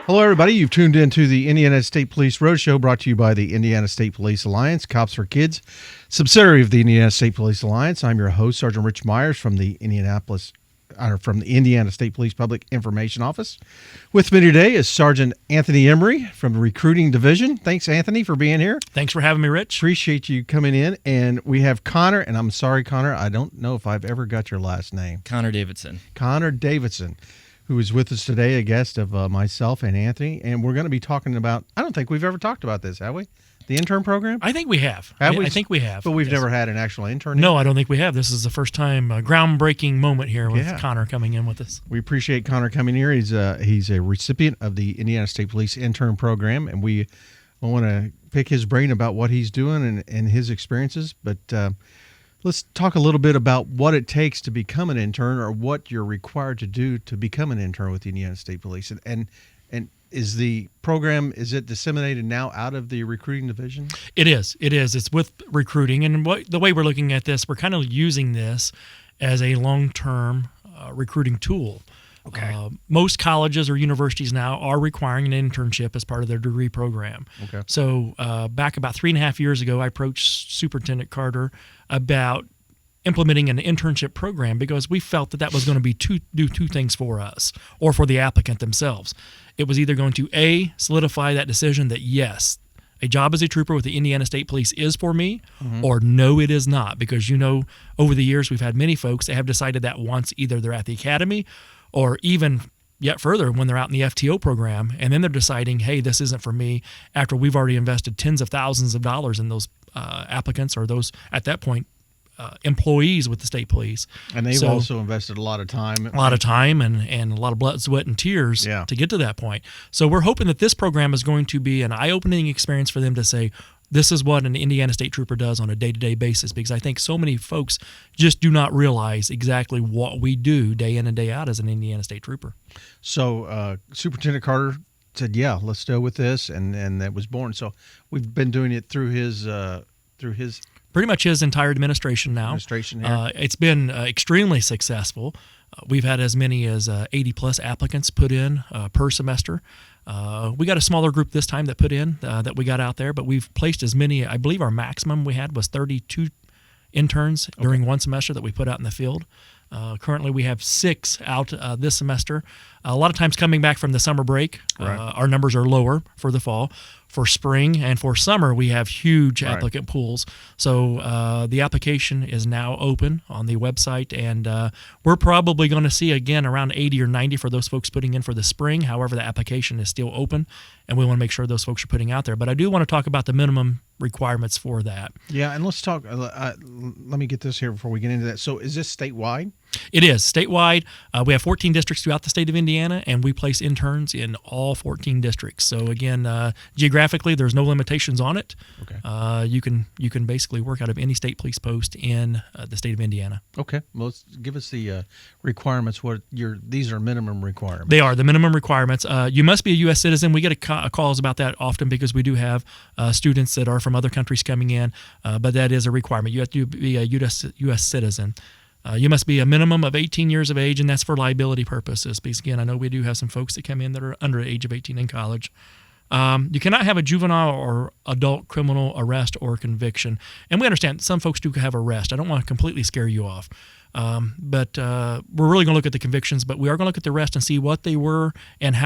Hello, everybody. You've tuned into the Indiana State Police Roadshow, brought to you by the Indiana State Police Alliance, Cops for Kids, subsidiary of the Indiana State Police Alliance. I'm your host, Sergeant Rich Myers from the Indiana State Police Public Information Office. With me today is Sergeant Anthony Emery from the Recruiting Division. Thanks, Anthony, for being here. Thanks for having me, Rich. Appreciate you coming in. And we have Connor, and I'm sorry, Connor, I don't know if I've ever got your last name. Connor Davidson. Connor Davidson, who is with us today, a guest of myself and Anthony. And we're going to be talking about, I don't think we've ever talked about this, have we? The intern program? I think we have. Have we? I think we have. But we've never had an actual intern? No, I don't think we have. This is the first time, a groundbreaking moment here with Connor coming in with us. We appreciate Connor coming here. He's a recipient of the Indiana State Police intern program, and we want to pick his brain about what he's doing and his experiences. But let's talk a little bit about what it takes to become an intern, or what you're required to do to become an intern with the Indiana State Police. And is the program, is it disseminated now out of the recruiting division? It is. It's with recruiting. And the way we're looking at this, we're kind of using this as a long-term recruiting tool. Okay. Most colleges or universities now are requiring an internship as part of their degree program. Okay. So back about 3.5 years ago, I approached Superintendent Carter about implementing an internship program because we felt that was going to do two things for us or for the applicant themselves. It was either going to A, solidify that decision that yes, a job as a trooper with the Indiana State Police is for me, or no, it is not. Because, over the years, we've had many folks that have decided that once either they're at the academy or even yet further when they're out in the FTO program, and then they're deciding, hey, this isn't for me, after we've already invested tens of thousands of dollars in those applicants or those, at that point, employees with the state police. And they've also invested a lot of time. And a lot of blood, sweat, and tears to get to that point. So we're hoping that this program is going to be an eye-opening experience for them to say, this is what an Indiana State Trooper does on a day-to-day basis, because I think so many folks just do not realize exactly what we do day in and day out as an Indiana State Trooper. So Superintendent Carter said, yeah, let's go with this, and that was born. So we've been doing it through his pretty much his entire administration now. It's been extremely successful. We've had as many as 80-plus applicants put in per semester. We got a smaller group this time that put in, that we got out there, but we've placed as many, I believe our maximum we had was 32 interns during one semester that we put out in the field. Currently, we have 6 out this semester. A lot of times coming back from the summer break, our numbers are lower for the fall. For spring and for summer, we have huge applicant pools. So the application is now open on the website, and we're probably going to see, again, around 80 or 90 for those folks putting in for the spring. However, the application is still open, and we want to make sure those folks are putting out there. But I do want to talk about the minimum requirements for that. Yeah, and let's talk. Let me get this here before we get into that. So is this statewide? It is statewide. We have 14 districts throughout the state of Indiana, and we place interns in all 14 districts. So again, geographically, there's no limitations on it. Okay. You can basically work out of any state police post in the state of Indiana. Okay. Well, let's give us the requirements. These are minimum requirements. They are the minimum requirements. You must be a U.S. citizen. We get calls about that often because we do have students that are from other countries coming in, but that is a requirement. You have to be a U.S. citizen. You must be a minimum of 18 years of age, and that's for liability purposes. Because, again, I know we do have some folks that come in that are under the age of 18 in college. You cannot have a juvenile or adult criminal arrest or conviction. And we understand some folks do have arrest. I don't want to completely scare you off. But we're really going to look at the convictions, but we are going to look at the arrest and see what they were and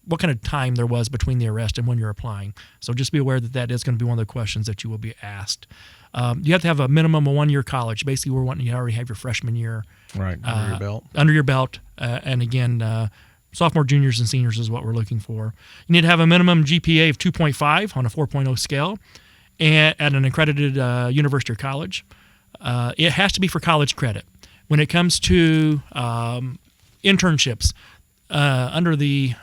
what kind of time there was between the arrest and when you're applying. So just be aware that is going to be one of the questions that you will be asked. You have to have a minimum of 1 year college. Basically, we're wanting you to already have your freshman year under your belt. And again, sophomore, juniors, and seniors is what we're looking for. You need to have a minimum GPA of 2.5 on a 4.0 scale and at an accredited university or college. It has to be for college credit. When it comes to internships, under the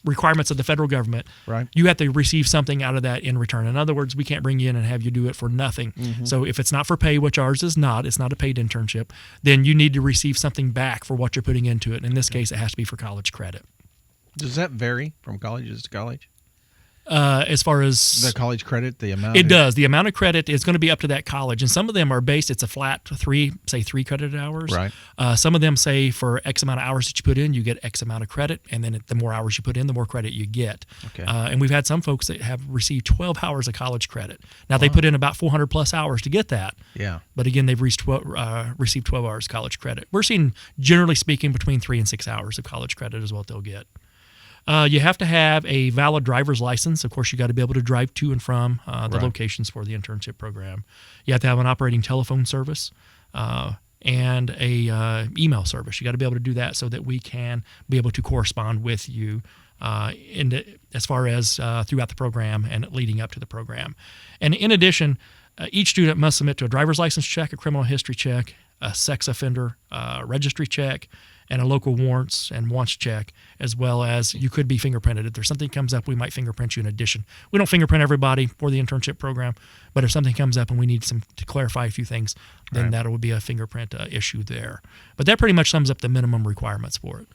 requirements of the federal government, you have to receive something out of that in return. In other words, we can't bring you in and have you do it for nothing. Mm-hmm. So if it's not for pay, which ours is not, it's not a paid internship, then you need to receive something back for what you're putting into it. In this case, it has to be for college credit. Does that vary from colleges to college? As far as The college credit, the amount? it does. The amount of credit is going to be up to that college, and some of them are based. It's a flat three credit hours. Right. Some of them say for X amount of hours that you put in, you get X amount of credit, and then the more hours you put in, the more credit you get. Okay. And we've had some folks that have received 12 hours of college credit. Now they put in about 400 plus hours to get that. Yeah. But again, they've received 12 hours of college credit. We're seeing, generally speaking, between 3 and 6 hours of college credit is what they'll get. You have to have a valid driver's license. Of course, you got to be able to drive to and from the locations for the internship program. You have to have an operating telephone service and a email service. You got to be able to do that so that we can be able to correspond with you as far as throughout the program and leading up to the program. And in addition, each student must submit to a driver's license check, a criminal history check, a sex offender registry check, and a local warrants and wants check, as well as you could be fingerprinted. If there's something comes up, we might fingerprint you in addition. We don't fingerprint everybody for the internship program, but if something comes up and we need to clarify a few things, then that would be a fingerprint issue there. But that pretty much sums up the minimum requirements for it.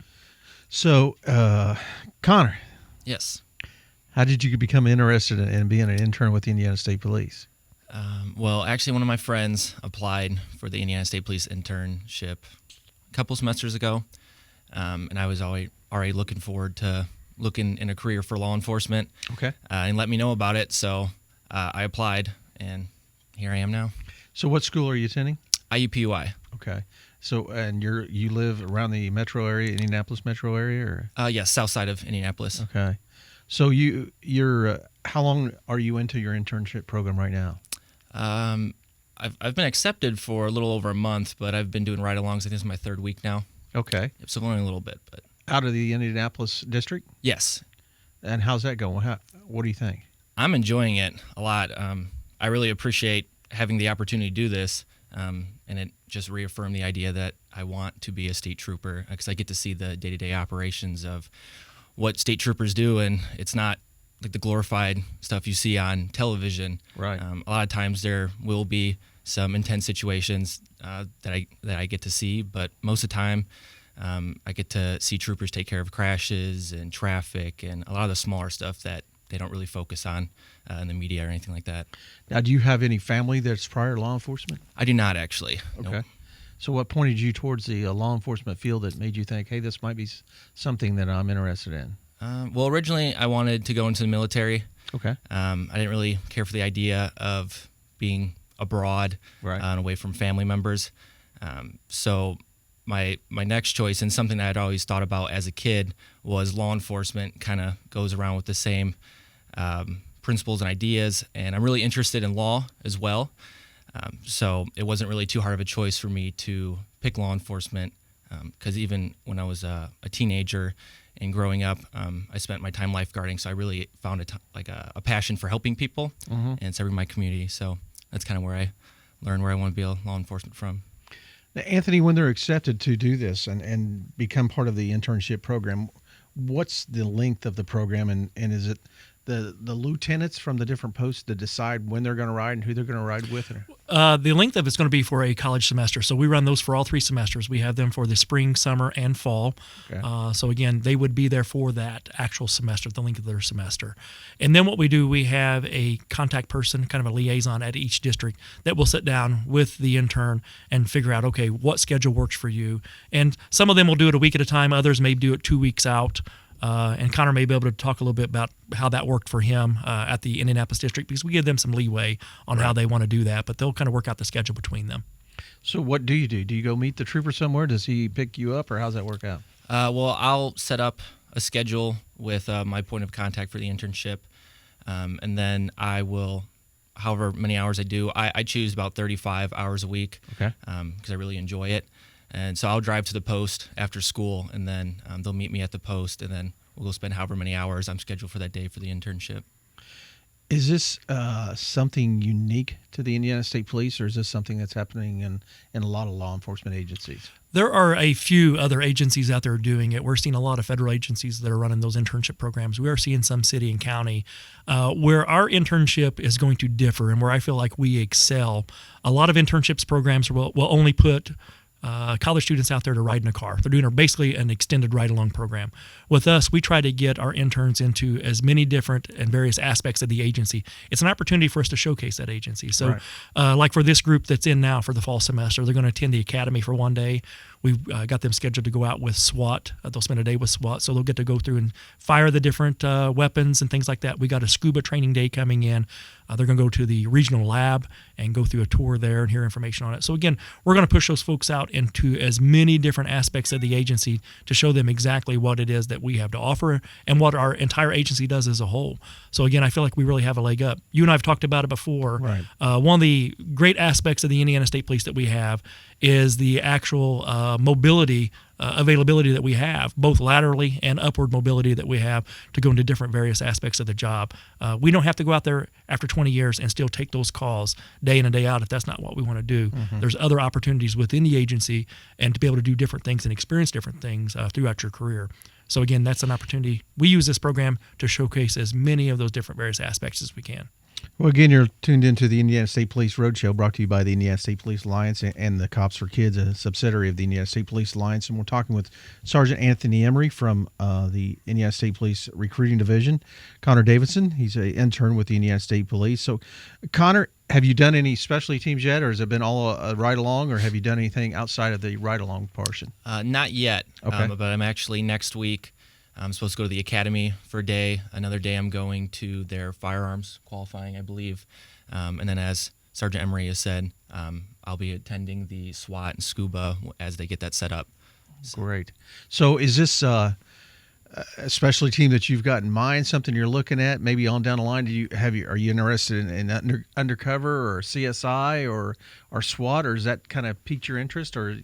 So, Connor. Yes. How did you become interested in being an intern with the Indiana State Police? Well, actually, one of my friends applied for the Indiana State Police internship a couple semesters ago, and I was already looking forward to looking in a career for law enforcement. Okay. And let me know about it, so I applied, and here I am now. So what school are you attending? IUPUI. Okay. So, and you live around the metro area, Indianapolis metro area, or? Yes, south side of Indianapolis. Okay. So you're how long are you into your internship program right now? I've been accepted for a little over a month, but I've been doing ride-alongs. I think this is my third week now. Okay. So only a little bit, but Out of the Indianapolis district? yes. And how's that going? What do you think? I'm enjoying it a lot. I really appreciate having the opportunity to do this, and it just reaffirmed the idea that I want to be a state trooper because I get to see the day-to-day operations of what state troopers do, and it's not like the glorified stuff you see on television. Right. A lot of times there will be some intense situations that I get to see, but most of the time I get to see troopers take care of crashes and traffic and a lot of the smaller stuff that they don't really focus on in the media or anything like that. Now, do you have any family that's prior law enforcement? I do not actually. Okay. Nope. So what pointed you towards the law enforcement field that made you think, hey, this might be something that I'm interested in? Well, originally I wanted to go into the military. Okay. I didn't really care for the idea of being abroad and away from family members. So my next choice, and something that I'd always thought about as a kid, was law enforcement. Kind of goes around with the same principles and ideas, and I'm really interested in law as well. So it wasn't really too hard of a choice for me to pick law enforcement because even when I was a teenager and growing up, I spent my time lifeguarding, so I really found a passion for helping people and serving my community. So that's kind of where I learned where I want to be a law enforcement from. Now, Anthony, when they're accepted to do this and become part of the internship program, what's the length of the program, and is it the lieutenants from the different posts that decide when they're going to ride and who they're going to ride with? The length of it's going to be for a college semester. So we run those for all 3 semesters. We have them for the spring, summer, and fall. Okay. So again, they would be there for that actual semester, the length of their semester. And then what we do, we have a contact person, kind of a liaison at each district that will sit down with the intern and figure out, okay, what schedule works for you. And some of them will do it a week at a time. Others may do it 2 weeks out. And Connor may be able to talk a little bit about how that worked for him at the Indianapolis district, because we give them some leeway on how they want to do that, but they'll kind of work out the schedule between them. So what do you do? Do you go meet the trooper somewhere? Does he pick you up, or how's that work out? Well, I'll set up a schedule with my point of contact for the internship, and then I will, however many hours I do, I choose about 35 hours a week. Okay. Because I really enjoy it. And so I'll drive to the post after school, and then they'll meet me at the post, and then we'll go spend however many hours I'm scheduled for that day for the internship. Is this something unique to the Indiana State Police, or is this something that's happening in a lot of law enforcement agencies? There are a few other agencies out there doing it. We're seeing a lot of federal agencies that are running those internship programs. We are seeing some city and county where our internship is going to differ, and where I feel like we excel. A lot of internships programs will only put college students out there to ride in a car. They're doing basically an extended ride-along program. With us, we try to get our interns into as many different and various aspects of the agency. It's an opportunity for us to showcase that agency. So, like for this group that's in now for the fall semester, they're going to attend the academy for one day. We've got them scheduled to go out with SWAT. They'll spend a day with SWAT, so they'll get to go through and fire the different weapons and things like that. We got a scuba training day coming in. They're going to go to the regional lab and go through a tour there and hear information on it. So again, we're going to push those folks out into as many different aspects of the agency to show them exactly what it is that we have to offer and what our entire agency does as a whole. So again, I feel like we really have a leg up. You and I have talked about it before. Right. One of the great aspects of the Indiana State Police that we have is the actual mobility availability that we have, both laterally and upward mobility that we have to go into different various aspects of the job. We don't have to go out there after 20 years and still take those calls day in and day out if that's not what we want to do. There's other opportunities within the agency and to be able to do different things and experience different things throughout your career. So again, that's an opportunity. We use this program to showcase as many of those different various aspects as we can. Well, again, you're tuned into the Indiana State Police Roadshow, brought to you by the Indiana State Police Alliance and the Cops for Kids, a subsidiary of the Indiana State Police Alliance. And we're talking with Sergeant Anthony Emery from the Indiana State Police Recruiting Division. Connor Davidson, he's an intern with the Indiana State Police. So, Connor, have you done any specialty teams yet, or has it been all a ride-along, or have you done anything outside of the ride-along portion? Not yet, Okay. But I'm actually next week. I'm supposed to go to the academy for a day. Another day I'm going to their firearms qualifying, I believe. And then as Sergeant Emery has said, I'll be attending the SWAT and scuba as they get that set up. Great. So is this a specialty team that you've got in mind, something you're looking at maybe on down the line? Are you interested in undercover or CSI or SWAT, or does that kind of pique your interest? Or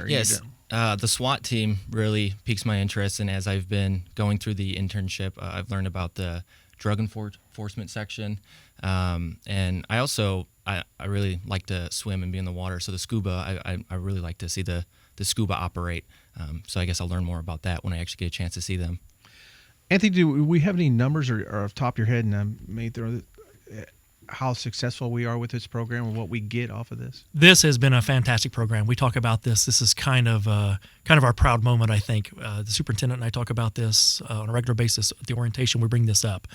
yes. The SWAT team really piques my interest, and as I've been going through the internship, I've learned about the drug enforcement section, and I also I really like to swim and be in the water. So the scuba, I really like to see the scuba operate. So I guess I'll learn more about that when I actually get a chance to see them. Anthony, do we have any numbers or off the top of your head, and how successful we are with this program and what we get off of this? This has been a fantastic program. We talk about this. This is kind of our proud moment, I think. The superintendent and I talk about this on a regular basis. At the orientation, we bring this up.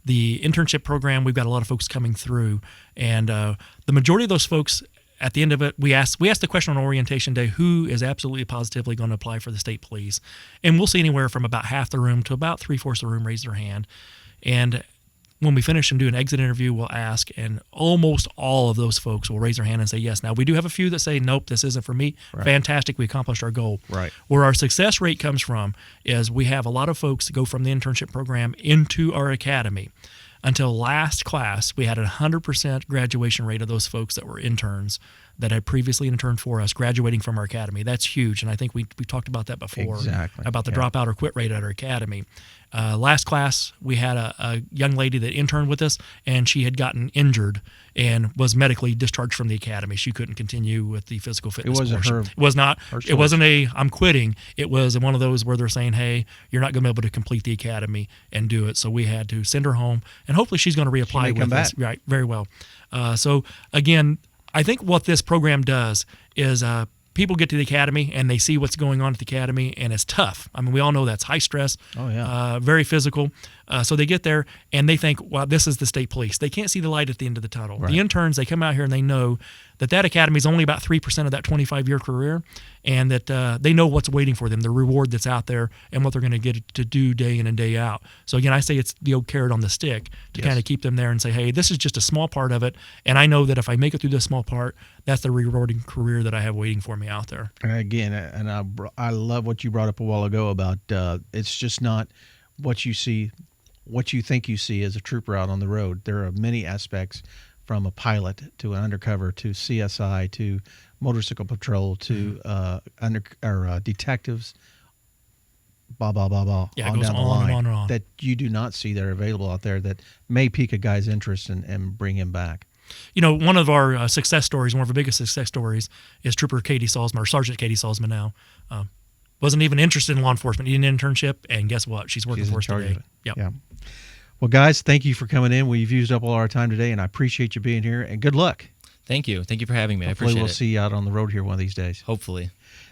The internship program, we've got a lot of folks coming through, and the majority of those folks, at the end of it, we ask the question on orientation day, who is absolutely positively going to apply for the state police? And we'll see anywhere from about half the room to about 3/4 of the room raise their hand. And when we finish and do an exit interview, we'll ask, and almost all of those folks will raise their hand and say yes. Now, we do have a few that say, nope, this isn't for me. Right. Fantastic, we accomplished our goal. Right. Where our success rate comes from is we have a lot of folks that go from the internship program into our academy. Until last class, we had a 100% graduation rate of those folks that were interns that had previously interned for us graduating from our academy. That's huge, and I think we talked about that before. Exactly. About the dropout or quit rate at our academy. Last class, we had a young lady that interned with us, and she had gotten injured and was medically discharged from the academy. She couldn't continue with the physical fitness portion. It was not. It wasn't I'm quitting. It was one of those where they're saying, hey, you're not going to be able to complete the academy and do it. So we had to send her home, and hopefully she's going to reapply with us. Right, very well. So again, I think what this program does is people get to the academy and they see what's going on at the academy, and it's tough. I mean, we all know that's high stress, very physical. So they get there and they think, wow, this is the state police. They can't see the light at the end of the tunnel. Right. The interns, they come out here and they know that academy is only about 3% of that 25-year career, and that they know what's waiting for them, the reward that's out there, and what they're going to get to do day in and day out. So again, I say it's the old carrot on the stick to kind of keep them there and say, hey, this is just a small part of it, and I know that if I make it through this small part, that's the rewarding career that I have waiting for me out there. And again, I love what you brought up a while ago about it's just not what you see, what you think you see as a trooper out on the road. There are many aspects, from a pilot to an undercover to CSI to motorcycle patrol to detectives, blah, blah, blah, blah, yeah, on down the line, and on. That you do not see that are available out there that may pique a guy's interest and bring him back. You know, one of our success stories, one of our biggest success stories, is Trooper Katie Salzman, or Sergeant Katie Salzman now. Wasn't even interested in law enforcement, needed an internship, and guess what? She's working for us today. Yep. Yeah. Well, guys, thank you for coming in. We've used up all our time today, and I appreciate you being here, and good luck. Thank you. Thank you for having me. Hopefully I appreciate we'll it. see you out on the road here one of these days. Hopefully.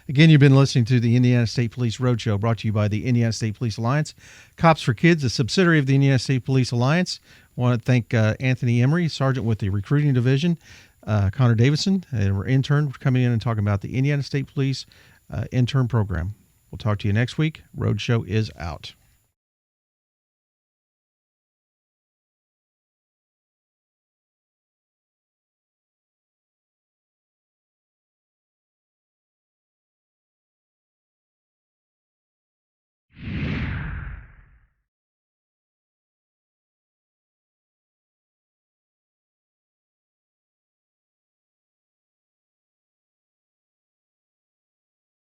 Again, you've been listening to the Indiana State Police Roadshow, brought to you by the Indiana State Police Alliance. Cops for Kids, a subsidiary of the Indiana State Police Alliance. I want to thank Anthony Emery, Sergeant with the Recruiting Division, Connor Davidson, our intern, for coming in and talking about the Indiana State Police intern program. We'll talk to you next week. Roadshow is out.